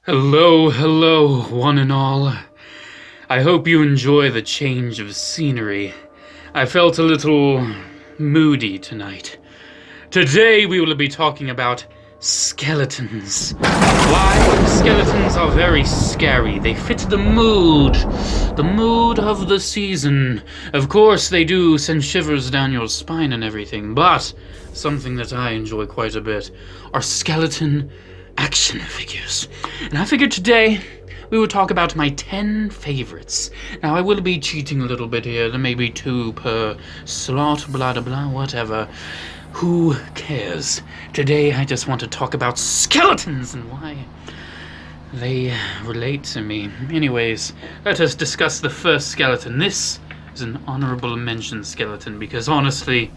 Hello, one and all. I hope you enjoy the change of scenery. I felt a little moody tonight. Today we will be talking about skeletons. Why? Skeletons are very scary. They fit the mood of the season. Of course, they do send shivers down your spine and everything, but something that I enjoy quite a bit are skeleton action figures. And I figured today we would talk about my 10 favorites. Now, I will be cheating a little bit here. There may be 2 per slot, blah, blah, blah, whatever. Who cares? Today, I just want to talk about skeletons and why they relate to me. Anyways, let us discuss the first skeleton. This is an honorable mention skeleton because, honestly,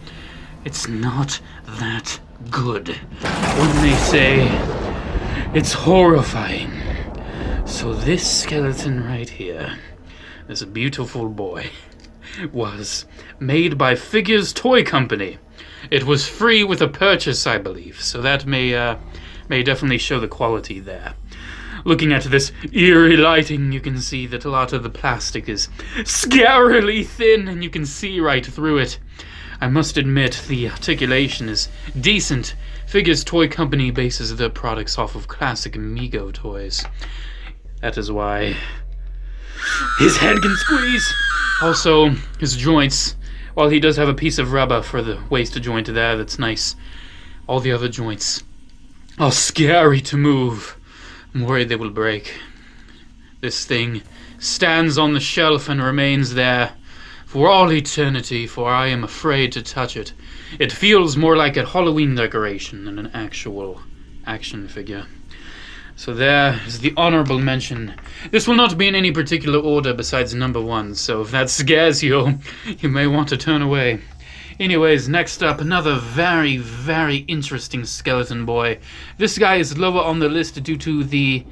it's not that good. One may say it's horrifying. So this skeleton right here, this beautiful boy, was made by Figures Toy Company. It was free with a purchase, I believe, so that may definitely show the quality there. Looking at this eerie lighting, you can see that a lot of the plastic is scarily thin, and you can see right through it. I must admit, the articulation is decent. Figures Toy Company bases their products off of classic Mego toys. That is why his head can squeeze. Also, his joints, while he does have a piece of rubber for the waist joint there, that's nice, all the other joints are scary to move. I'm worried they will break. This thing stands on the shelf and remains there for all eternity, for I am afraid to touch it. It feels more like a Halloween decoration than an actual action figure. So there is the honorable mention. This will not be in any particular order besides number 1, so if that scares you, you may want to turn away. Anyways, next up, another very, very interesting skeleton boy. This guy is lower on the list due to the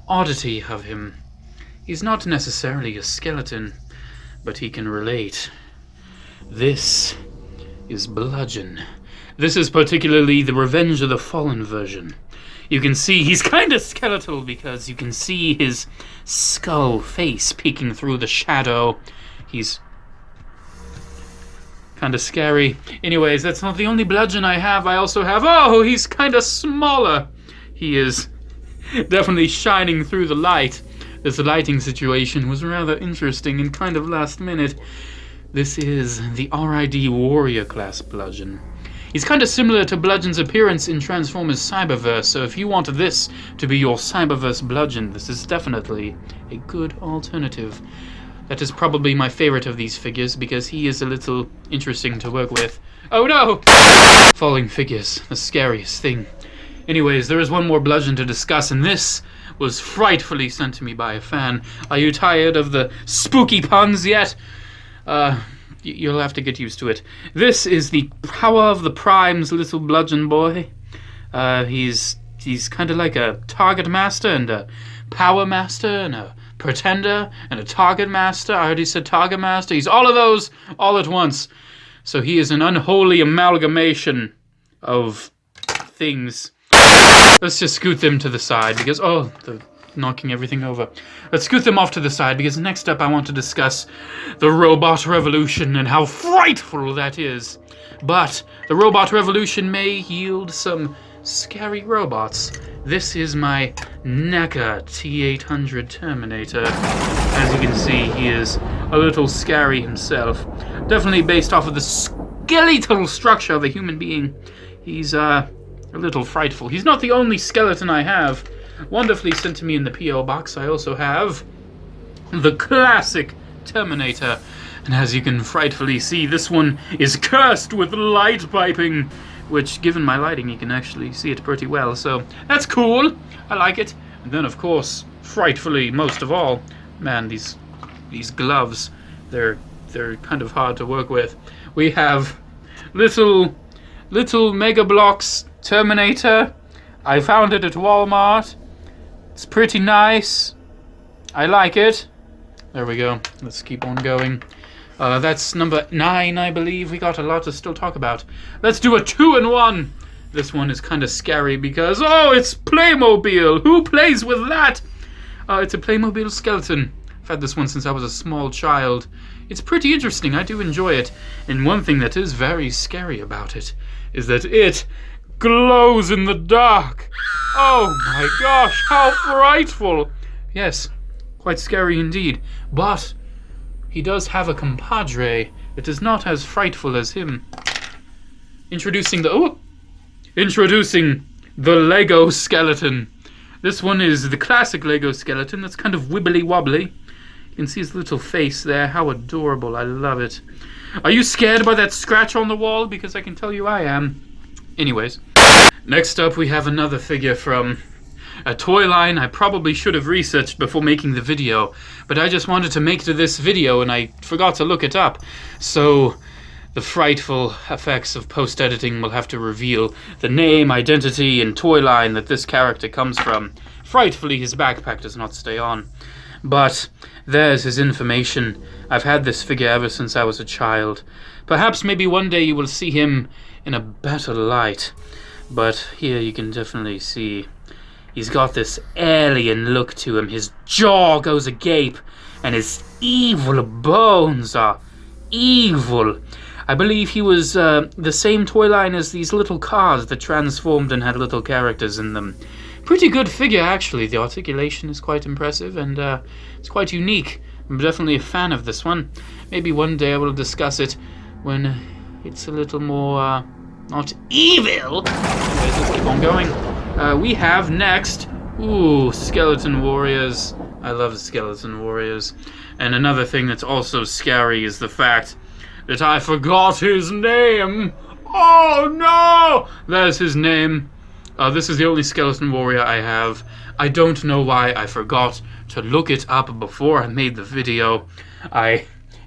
oddity of him. He's not necessarily a skeleton, but he can relate. This is Bludgeon. This is particularly the Revenge of the Fallen version. You can see he's kind of skeletal because you can see his skull face peeking through the shadow. He's kind of scary. Anyways, that's not the only Bludgeon I have. I also have, he's kind of smaller. He is definitely shining through the light. This lighting situation was rather interesting and kind of last minute. This is the RID Warrior class Bludgeon. He's kind of similar to Bludgeon's appearance in Transformers Cyberverse, so if you want this to be your Cyberverse Bludgeon, this is definitely a good alternative. That is probably my favorite of these figures, because he is a little interesting to work with. Oh no! Falling figures, the scariest thing. Anyways, there is one more Bludgeon to discuss, and this was frightfully sent to me by a fan. Are you tired of the spooky puns yet? You'll have to get used to it. This is the Power of the Prime's little Bludgeon boy. He's kind of like a Target Master and a Power Master and a Pretender and a Target Master. I already said Target Master. He's all of those all at once. So he is an unholy amalgamation of things. Let's just scoot them to the side because, they're knocking everything over. Let's scoot them off to the side because next up I want to discuss the robot revolution and how frightful that is. But the robot revolution may yield some scary robots. This is my NECA T800 Terminator. As you can see, he is a little scary himself. Definitely based off of the skeletal structure of a human being. He's a little frightful. He's not the only skeleton I have. Wonderfully sent to me in the P.O. box, I also have the classic Terminator. And as you can frightfully see, this one is cursed with light piping, which, given my lighting, you can actually see it pretty well. So that's cool. I like it. And then, of course, frightfully, most of all, man, these gloves, they're kind of hard to work with. We have little Mega Bloks Terminator. I found it at Walmart. It's pretty nice. I like it. There we go. Let's keep on going. That's number 9, I believe. We got a lot to still talk about. Let's do a 2-in-1. This one is kind of scary because, oh, it's Playmobil! Who plays with that? It's a Playmobil skeleton. I've had this one since I was a small child. It's pretty interesting. I do enjoy it. And one thing that is very scary about it is that it glows in the dark. Oh my gosh, how frightful! Yes, quite scary indeed. But he does have a compadre that is not as frightful as him. Introducing the Lego skeleton. This one is the classic Lego skeleton that's kind of wibbly wobbly. You can see his little face there. How adorable. I love it. Are you scared by that scratch on the wall? Because I can tell you I am. Anyways, next up we have another figure from a toy line I probably should have researched before making the video, but I just wanted to make this video and I forgot to look it up. So the frightful effects of post-editing will have to reveal the name, identity, and toy line that this character comes from. Frightfully, his backpack does not stay on. But there's his information. I've had this figure ever since I was a child. Perhaps maybe one day you will see him in a better light. But here you can definitely see he's got this alien look to him. His jaw goes agape, and his evil bones are evil. I believe he was the same toy line as these little cars that transformed and had little characters in them. Pretty good figure, actually. The articulation is quite impressive, and it's quite unique. I'm definitely a fan of this one. Maybe one day I will discuss it when it's a little more, not evil. Anyways, let's keep on going. We have next, Skeleton Warriors. I love Skeleton Warriors. And another thing that's also scary is the fact that I forgot his name. Oh no! There's his name. This is the only Skeleton Warrior I have. I don't know why I forgot to look it up before I made the video.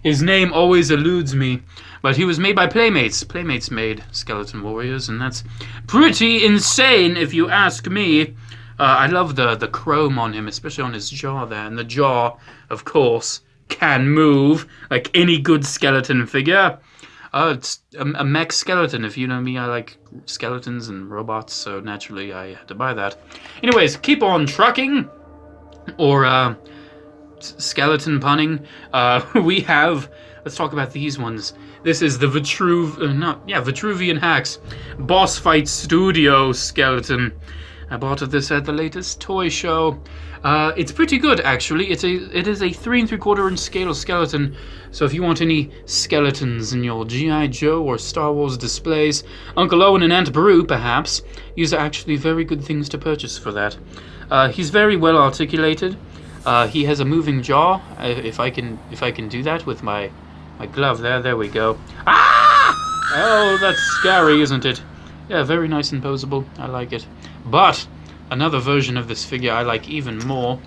His name always eludes me, but he was made by Playmates. Playmates made Skeleton Warriors, and that's pretty insane if you ask me. I love the chrome on him, especially on his jaw there, and the jaw, of course, can move like any good skeleton figure. It's a mech skeleton. If you know me, I like skeletons and robots, so naturally I had to buy that. Anyways, keep on trucking, or skeleton punning. We have, let's talk about these ones. This is the Vitruvian Hacks Boss Fight Studio skeleton. I bought this at the latest toy show. It's pretty good, actually. It is a 3 3/4 inch scale skeleton. So if you want any skeletons in your G.I. Joe or Star Wars displays, Uncle Owen and Aunt Beru, perhaps, these are actually very good things to purchase for that. He's very well articulated. He has a moving jaw. If I can do that with my glove there we go. Ah! Oh, that's scary, isn't it? Yeah, very nice and posable. I like it. But another version of this figure I like even more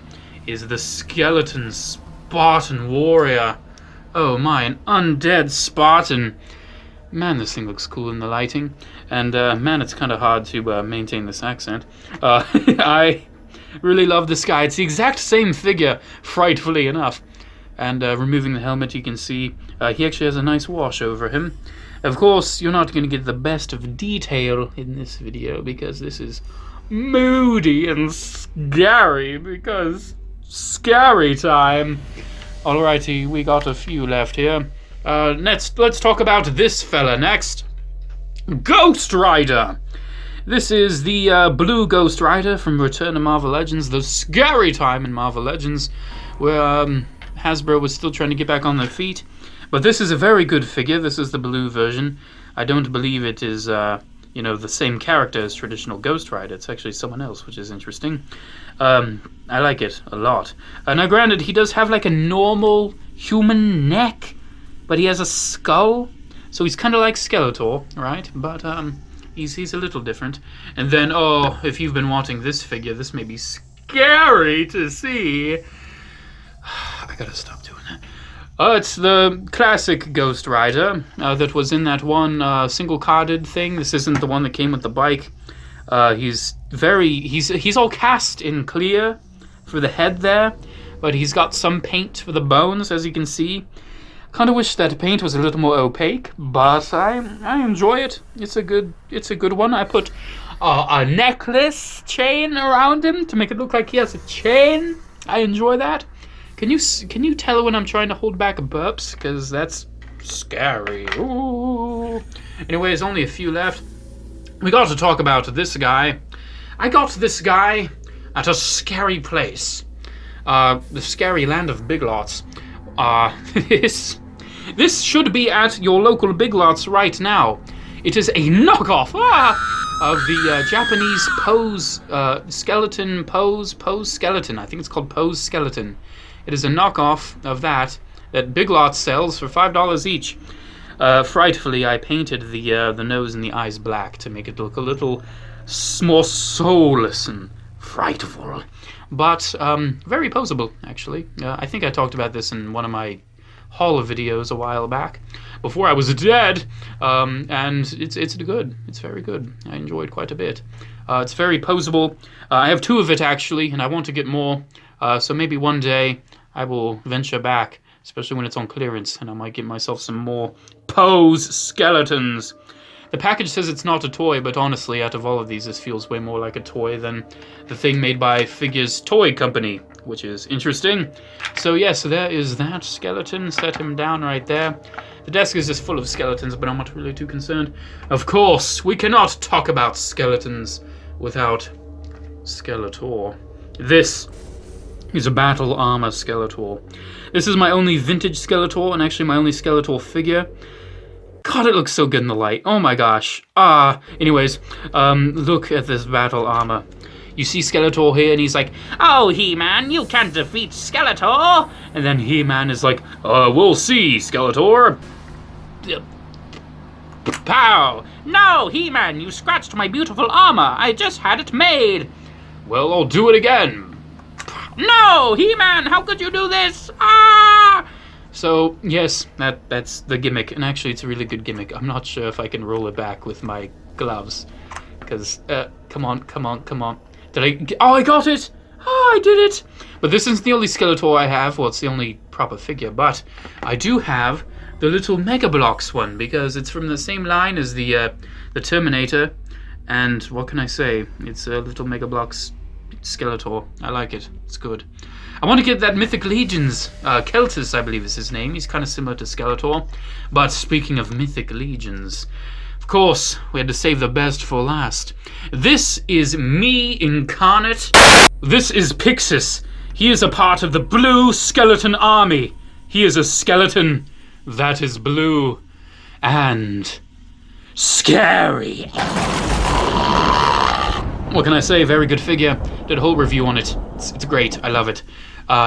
is the Skeleton Spartan Warrior. Oh my, an undead Spartan. Man, this thing looks cool in the lighting. And man, it's kind of hard to maintain this accent. I really love this guy. It's the exact same figure, frightfully enough. And removing the helmet, you can see he actually has a nice wash over him. Of course, you're not going to get the best of detail in this video because this is moody and scary, because scary time. Alrighty, we got a few left here. Let's talk about this fella next. Ghost Rider. This is the blue Ghost Rider from Return to Marvel Legends, the scary time in Marvel Legends, where Hasbro was still trying to get back on their feet. But this is a very good figure. This is the blue version. I don't believe it is, the same character as traditional Ghost Rider. It's actually someone else, which is interesting. I like it a lot. Now, granted, he does have like a normal human neck, but he has a skull, so he's kind of like Skeletor, right? But he's a little different. And then, if you've been wanting this figure, this may be scary to see. I gotta stop doing that. It's the classic Ghost Rider that was in that one single-carded thing. This isn't the one that came with the bike. He's all cast in clear for the head there, but he's got some paint for the bones, as you can see. Kind of wish that paint was a little more opaque, but I enjoy it. It's a good one. I put a necklace chain around him to make it look like he has a chain. I enjoy that. Can you tell when I'm trying to hold back burps? Because that's scary. Ooh. Anyways, only a few left. We got to talk about this guy. I got this guy at a scary place. The scary land of Big Lots. This should be at your local Big Lots right now. It is a knockoff of the Japanese Pose skeleton. I think it's called Pose skeleton. It is a knockoff of that Big Lots sells for $5 each. Frightfully, I painted the nose and the eyes black to make it look a little more soulless and frightful. But very poseable, actually. I think I talked about this in one of my haul videos a while back, before I was dead, and it's good. It's very good. I enjoyed quite a bit. It's very poseable. I have 2 of it, actually, and I want to get more. So maybe one day I will venture back, especially when it's on clearance, and I might get myself some more Pose skeletons. The package says it's not a toy, but honestly, out of all of these, this feels way more like a toy than the thing made by Figures Toy Company, which is interesting. So yeah, so there is that skeleton. Set him down right there. The desk is just full of skeletons, but I'm not really too concerned. Of course, we cannot talk about skeletons without Skeletor. This is a battle armor Skeletor. This is my only vintage Skeletor, and actually my only Skeletor figure. God, it looks so good in the light. Oh my gosh. Anyways, look at this battle armor. You see Skeletor here, and he's like, "Oh, He-Man, you can't defeat Skeletor." And then He-Man is like, "We'll see, Skeletor." Pow! "No, He-Man, you scratched my beautiful armor. I just had it made." "Well, I'll do it again." "No, He-Man, how could you do this? Ah!" So, yes, that's the gimmick, and actually it's a really good gimmick. I'm not sure if I can roll it back with my gloves, because, come on. I got it! I did it! But this isn't the only Skeletor I have. Well, it's the only proper figure, but I do have the little Mega Bloks one, because it's from the same line as the Terminator, and what can I say? It's a little Mega Bloks Skeletor. I like it. It's good. I want to get that Mythic Legions. Keltus, I believe is his name. He's kind of similar to Skeletor. But speaking of Mythic Legions, of course, we had to save the best for last. This is me incarnate. This is Pyxis. He is a part of the Blue Skeleton Army. He is a skeleton that is blue and scary. What can I say? Very good figure. Did a whole review on it. It's great. I love it.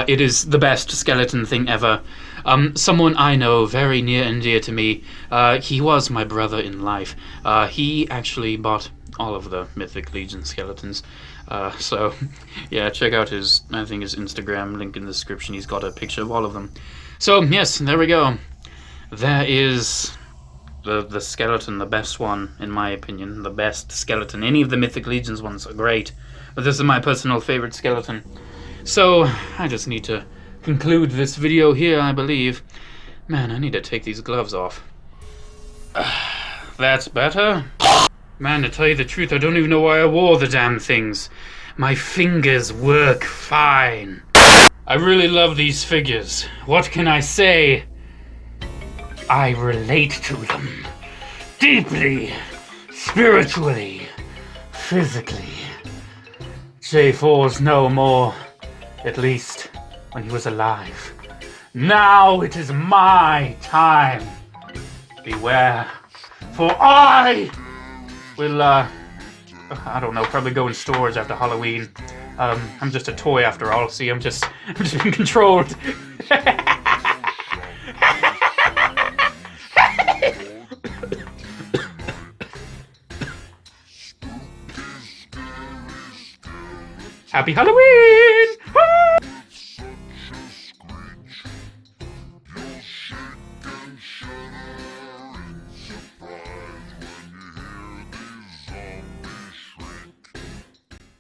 It is the best skeleton thing ever. Someone I know very near and dear to me. He was my brother in life. He actually bought all of the Mythic Legion skeletons. So, yeah, check out his Instagram, link in the description. He's got a picture of all of them. So, yes, there we go. There is the skeleton, the best one, in my opinion. The best skeleton. Any of the Mythic Legions ones are great, but this is my personal favorite skeleton. So, I just need to conclude this video here, I believe. Man, I need to take these gloves off. That's better. Man, to tell you the truth, I don't even know why I wore the damn things. My fingers work fine. I really love these figures. What can I say? I relate to them. Deeply, spiritually, physically. J4's no more. At least, when he was alive. Now it is my time. Beware. For I will, I don't know, probably go in storage after Halloween. I'm just a toy after all. See, I'm just being controlled. Happy Halloween!